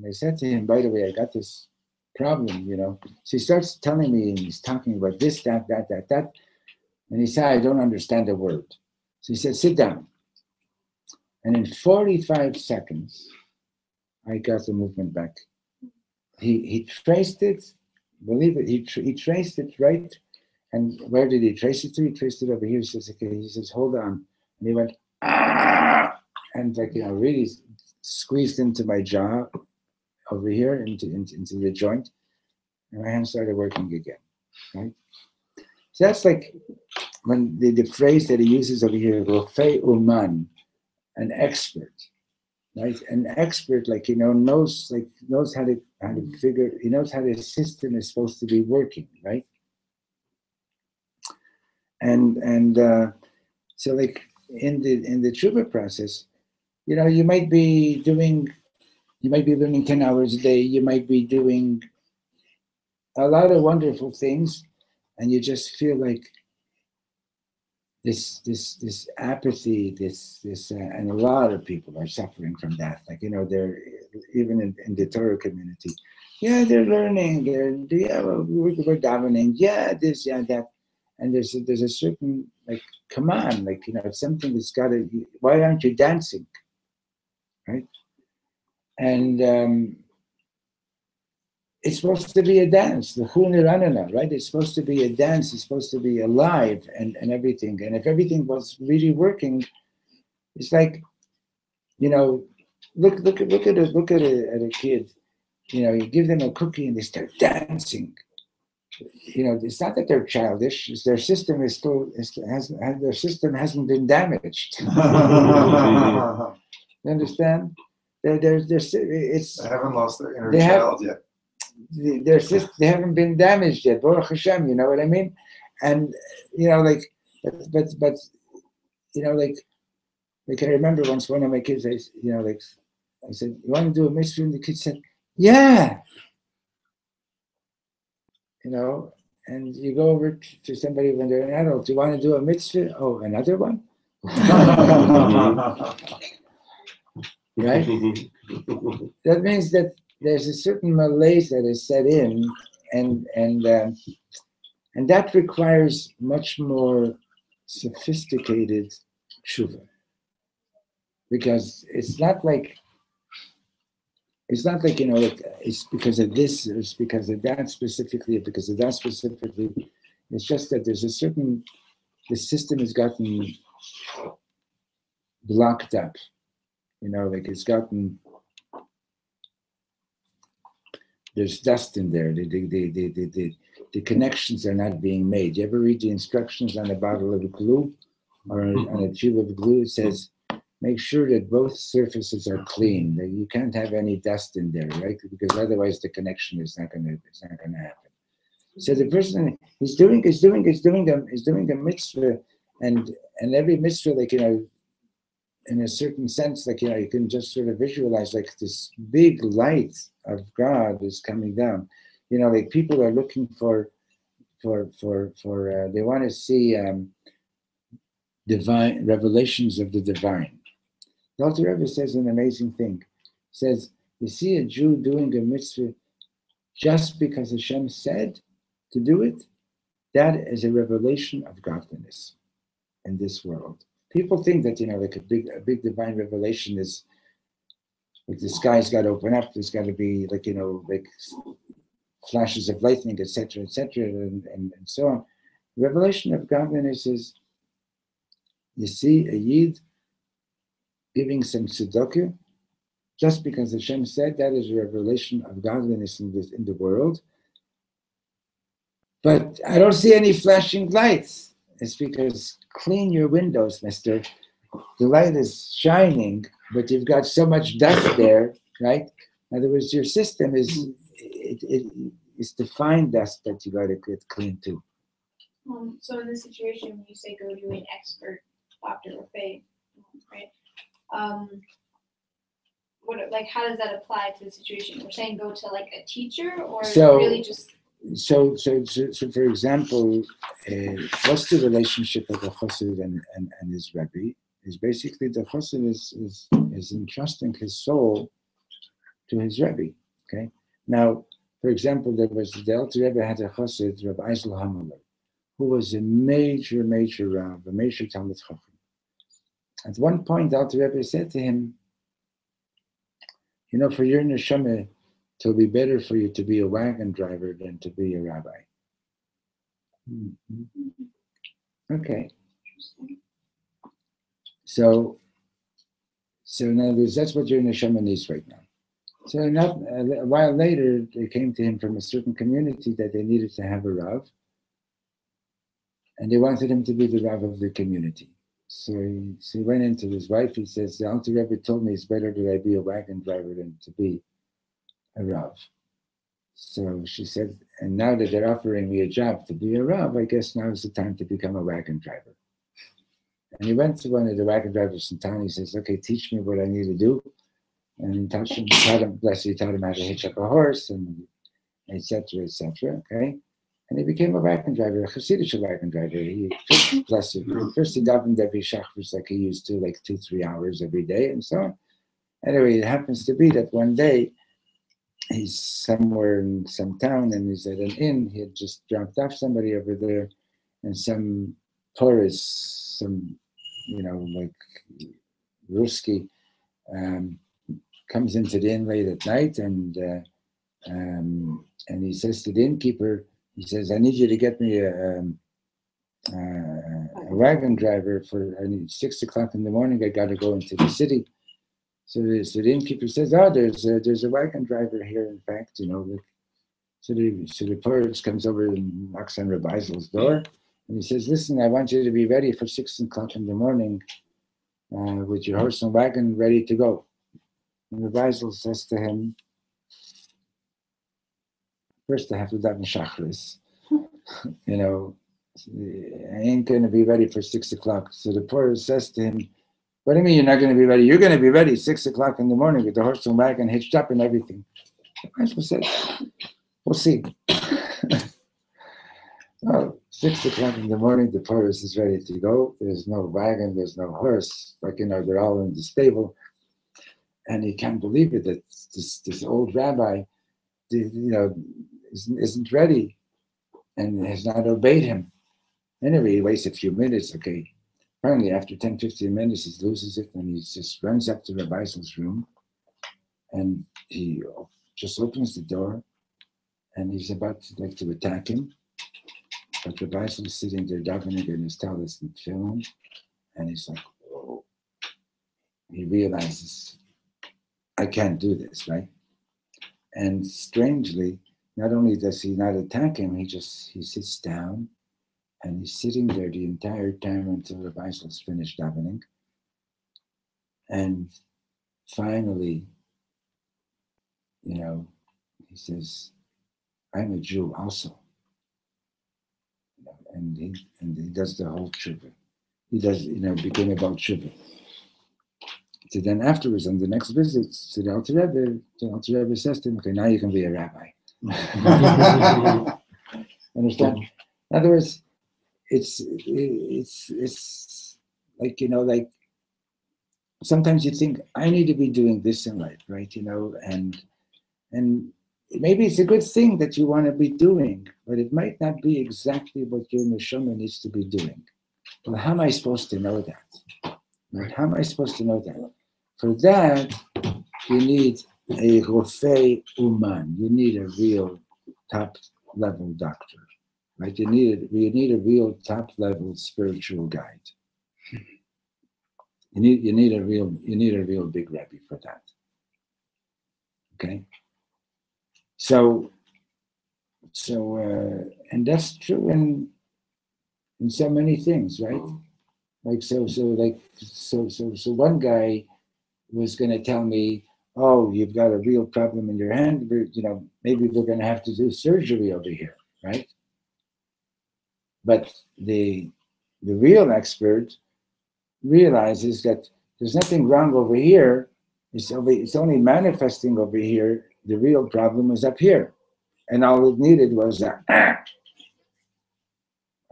I said to him, by the way, I got this problem, you know. So he starts telling me, and he's talking about this, that. And he said, I don't understand a word. So he said, sit down. And in 45 seconds, I got the movement back. He traced it, believe it, he traced it right. And where did he trace it to? He traced it over here. He says, okay, he says, hold on. And he went, ah, and like, you know, really squeezed into my jaw over here, into the joint. And my hand started working again, right? So that's like when the phrase that he uses over here, Rofei Uman, an expert, right? An expert, like, you know, knows how to figure, he knows how the system is supposed to be working, right? And so, like, in the tshuva process, you know, you might be learning 10 hours a day, you might be doing a lot of wonderful things, and you just feel like this apathy, and a lot of people are suffering from that. Like, you know, they're even in the Torah community. Yeah, they're learning. We're davening. Yeah, this, yeah, that. And there's a certain, like, come on, like, you know, it's something that's got to. Why aren't you dancing, right? And it's supposed to be a dance, the Chuniranana, right? It's supposed to be a dance. It's supposed to be alive and everything. And if everything was really working, it's like, you know, look at a kid. You know, you give them a cookie and they start dancing. You know, it's not that they're childish. It's their system their system hasn't been damaged. You understand? They haven't lost their inner child yet. They haven't been damaged yet. Baruch Hashem, you know what I mean? And, you know, like, but you know, like I remember once one of my kids, I said, you want to do a mitzvah? And the kid said, yeah. You know, and you go over to somebody when they're an adult, do you want to do a mitzvah? Oh, another one? Right? That means that there's a certain malaise that is set in, and that requires much more sophisticated tshuva, because it's not like, you know, like, it's because of this, or it's because of that specifically, or because of that specifically. It's just that there's the system has gotten blocked up, you know, like it's gotten, there's dust in there. The connections are not being made. You ever read the instructions on a bottle of glue or on a tube of glue? It says, make sure that both surfaces are clean. That you can't have any dust in there, right? Because otherwise the connection is not gonna happen. So the person is doing a mitzvah, and every mitzvah, like, in a certain sense, like, you can just sort of visualize like this big light of God is coming down. Like people are looking for they want to see divine revelations of the divine. The Alter Rebbe says an amazing thing. He says, you see a Jew doing a mitzvah just because Hashem said to do it, that is a revelation of godliness in this world. People think that, like a big divine revelation is like the sky's got to open up, there's got to be like, like flashes of lightning, etc., and so on. The revelation of godliness is, you see a Yid giving some tzedakah, just because Hashem said that is a revelation of godliness in the world. But I don't see any flashing lights. It's because clean your windows, mister. The light is shining, but you've got so much dust there, right? In other words, your system is to find dust that you got to get clean too. So in this situation, when you say go to an expert doctor or faith, right? How does that apply to the situation? We're saying go to like a teacher, or really just. So for example, what's the relationship of the chassid and his Rebbe? Is basically the chassid is entrusting his soul to his Rebbe. Okay. Now, for example, the Alter Rebbe had a chassid, Rabbi Eisel Hameler, who was a major Rav, a major Talmid Chacham. At one point, the Alter Rebbe said to him, for your neshama, it will be better for you to be a wagon driver than to be a rabbi. Mm-hmm. Okay. So in other words, that's what your neshama needs right now. So a while later, they came to him from a certain community that they needed to have a Rav, and they wanted him to be the Rav of the community. So he went into his wife. He says, the Alter Rebbe told me it's better that I be a wagon driver than to be a Rav. So she said, and now that they're offering me a job to be a Rav, I guess now is the time to become a wagon driver. And he went to one of the wagon drivers in town. He says, okay, teach me what I need to do. And he taught him how to hitch up a horse, and etc., okay? And he became a wagon driver, a Hasidic wagon driver. First he davened every shachris like he used to, like 2-3 hours every day, and so on. Anyway, it happens to be that one day, he's somewhere in some town, and he's at an inn. He had just dropped off somebody over there, and some tourist, like Ruski, comes into the inn late at night, and he says to the innkeeper, he says, I need you to get me a wagon driver I need 6 o'clock in the morning. I got to go into the city. So the innkeeper says, oh, there's a wagon driver here, in fact, So the tourist comes over and knocks on Rabbi Eisel's door, and he says, listen, I want you to be ready for 6 o'clock in the morning with your horse and wagon ready to go. And Rabbi Eisel says to him, first I have to daven shachris. I ain't going to be ready for 6 o'clock. So the tourist says to him, what do you mean you're not going to be ready? You're going to be ready 6 o'clock in the morning with the horse and wagon hitched up and everything. Eisel said, we'll see. Well, 6 o'clock in the morning, the tourist is ready to go. There's no wagon, there's no horse. They're all in the stable. And he can't believe it that this old rabbi, isn't ready and has not obeyed him. Anyway, he waits a few minutes. Okay. Finally, after 10-15 minutes, he loses it, and he just runs up to Rabbi Eisel's room, and he just opens the door, and he's about to attack him. But Rabbi Eisel is sitting there davening in his talis and tefillin, and he's like, oh. He realizes, I can't do this, right? And strangely, not only does he not attack him, he sits down, and he's sitting there the entire time until Rabbi Eisel's finished davening. And finally, he says, I'm a Jew also. And he does the whole tshuva. He does, became about tshuva. So then afterwards, on the next visit to the Alter Rebbe says to him, okay, now you can be a rabbi. Understand? In other words, it's like, like sometimes you think, I need to be doing this in life, right? And maybe it's a good thing that you want to be doing, but it might not be exactly what your neshama needs to be doing. Well, how am I supposed to know that? Right? How am I supposed to know that? For that, you need a rofei uman. You need a real top-level doctor, right? You need a real top-level spiritual guide. You need a real big Rebbe for that. Okay. So, and that's true in so many things, right? Like so one guy was going to tell me, oh, you've got a real problem in your hand, maybe we're going to have to do surgery over here, right? But the real expert realizes that there's nothing wrong over here, it's only manifesting over here, the real problem is up here. And all it needed was that.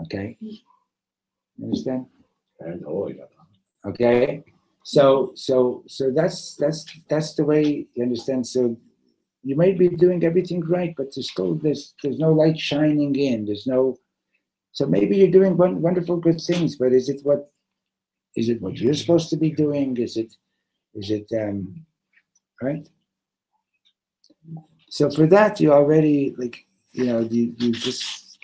Okay? You understand? Okay? So that's the way you understand. So you might be doing everything right, but there's no light shining in. So maybe you're doing wonderful good things, but is it what you're supposed to be doing? Is it right? So for that you already you just.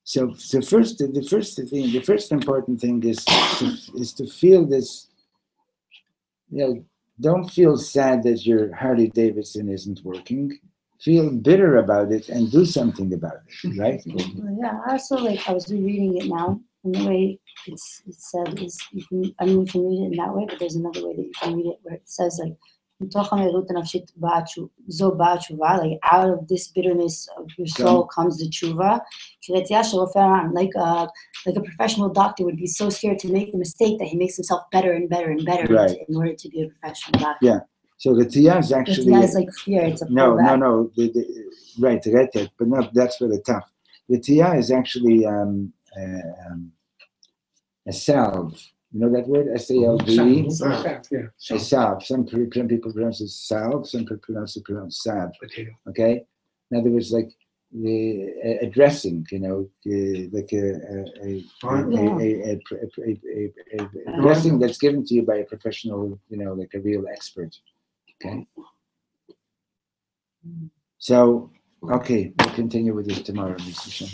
So the first important thing is to feel this. Don't feel sad that your Harley Davidson isn't working. Feel bitter about it and do something about it, right? Yeah, also I was rereading it now, and the way it's said is you can read it in that way, but there's another way that you can read it where it says like out of this bitterness of your soul comes the tshuva. Like a professional doctor would be so scared to make a mistake that he makes himself better and better and better right. in order to be a professional doctor. Yeah. So the tiyah is actually... The tiyah is like fear, it's a pullback. No. Right, but no, that's for the tough. The tiyah is actually a salve. You know that word? S-A-L-V-E? A salve. Some people pronounce it salve, some people pronounce it salve. Okay? In other words, like a dressing, like a dressing that's given to you by a professional, like a real expert. Okay? So, okay, we'll continue with this tomorrow, Mr. Shem.